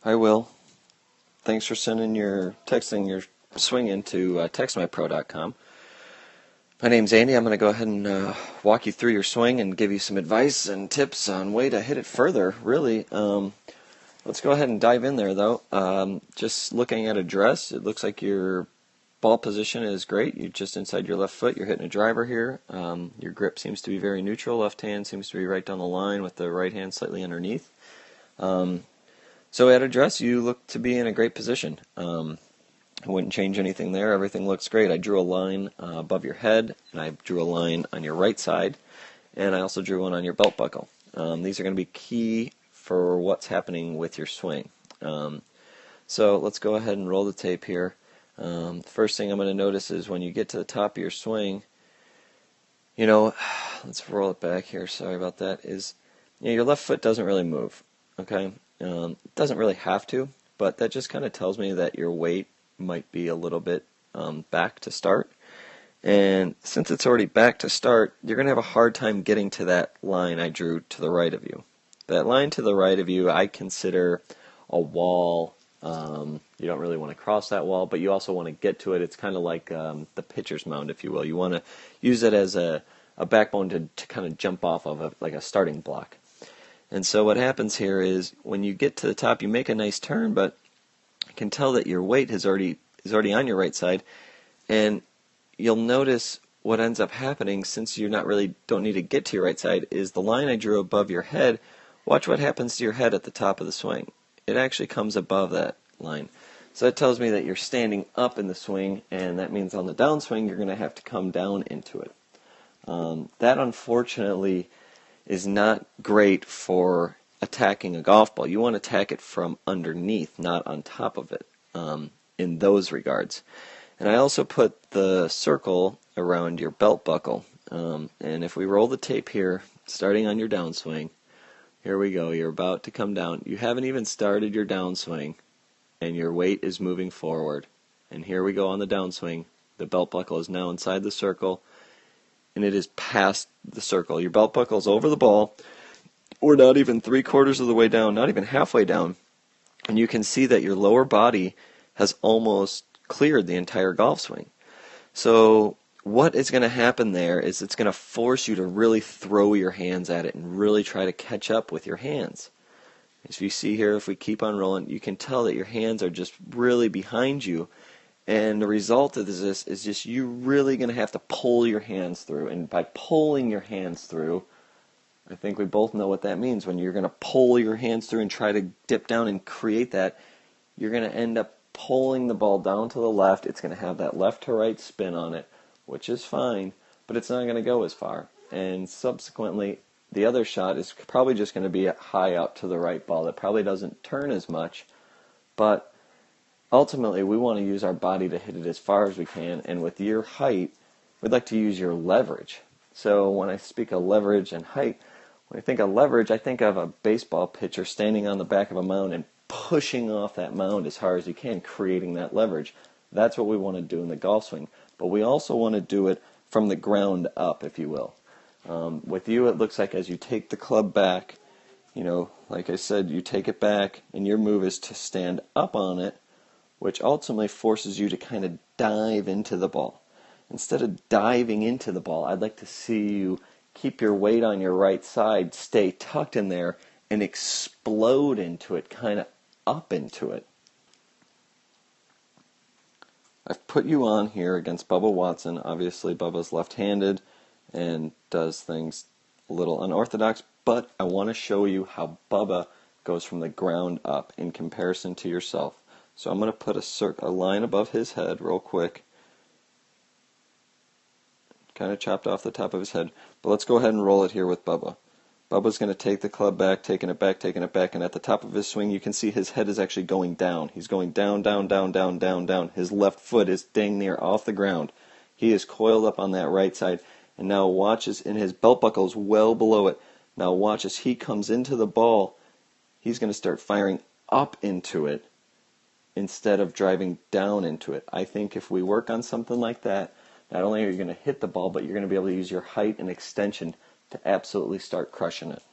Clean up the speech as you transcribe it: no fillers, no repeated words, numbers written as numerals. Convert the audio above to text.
Hi, Will. Thanks for texting your swing into textmypro.com. My name's Andy. I'm going to go ahead and walk you through your swing and give you some advice and tips on way to hit it further, really. Let's go ahead and dive in there, though. Just looking at address, it looks like your ball position is great. You're just inside your left foot. You're hitting a driver here. Your grip seems to be very neutral. Left hand seems to be right down the line with the right hand slightly underneath. So at address, you look to be in a great position. I wouldn't change anything there. Everything looks great. I drew a line above your head, and I drew a line on your right side, and I also drew one on your belt buckle. These are going to be key for what's happening with your swing. So let's go ahead and roll the tape here. The first thing I'm going to notice is when you get to the top of your swing, let's roll it back here. Sorry about that. Your left foot doesn't really move. Okay, it doesn't really have to, but that just kind of tells me that your weight might be a little bit back to start. And since it's already back to start, you're going to have a hard time getting to that line I drew to the right of you. That line to the right of you I consider a wall. You don't really want to cross that wall, but you also want to get to it. It's kind of like the pitcher's mound, if you will. You want to use it as a backbone to kind of jump off of, like a starting block. And so what happens here is when you get to the top, you make a nice turn, but you can tell that your weight is already on your right side, and you'll notice what ends up happening, since you don't need to get to your right side, is the line I drew above your head. Watch what happens to your head at the top of the swing. It actually comes above that line. So that tells me that you're standing up in the swing, and that means on the downswing you're going to have to come down into it. That unfortunately is not great for attacking a golf ball. You want to attack it from underneath, not on top of it, in those regards. And I also put the circle around your belt buckle. And if we roll the tape here, starting on your downswing, here we go. You're about to come down. You haven't even started your downswing, and your weight is moving forward. And here we go on the downswing. The belt buckle is now inside the circle, and it is past the circle. Your belt buckle is over the ball. We're not even 3/4 of the way down, not even halfway down. And you can see that your lower body has almost cleared the entire golf swing. So what is going to happen there is it's going to force you to really throw your hands at it and really try to catch up with your hands. As you see here, if we keep on rolling, you can tell that your hands are just really behind you. And the result of this is just you really going to have to pull your hands through. And by pulling your hands through, I think we both know what that means. When you're going to pull your hands through and try to dip down and create that, you're going to end up pulling the ball down to the left. It's going to have that left to right spin on it, which is fine, but it's not going to go as far. And subsequently, the other shot is probably just going to be high out to the right ball. That probably doesn't turn as much, but ultimately, we want to use our body to hit it as far as we can, and with your height, we'd like to use your leverage. So when I speak of leverage and height, when I think of leverage, I think of a baseball pitcher standing on the back of a mound and pushing off that mound as hard as you can, creating that leverage. That's what we want to do in the golf swing, but we also want to do it from the ground up, if you will. With you, it looks like as you take the club back, like I said, you take it back, and your move is to stand up on it, which ultimately forces you to kind of dive into the ball. Instead of diving into the ball, I'd like to see you keep your weight on your right side, stay tucked in there, and explode into it, kind of up into it. I've put you on here against Bubba Watson. Obviously, Bubba's left-handed and does things a little unorthodox, but I want to show you how Bubba goes from the ground up in comparison to yourself. So I'm going to put a line above his head real quick. Kind of chopped off the top of his head. But let's go ahead and roll it here with Bubba. Bubba's going to take the club back, taking it back, and at the top of his swing you can see his head is actually going down. He's going down, down, down, down, down, down. His left foot is dang near off the ground. He is coiled up on that right side, and now watch and his belt buckle is well below it. Now watch as he comes into the ball, he's going to start firing up into it instead of driving down into it. I think if we work on something like that, not only are you going to hit the ball, but you're going to be able to use your height and extension to absolutely start crushing it.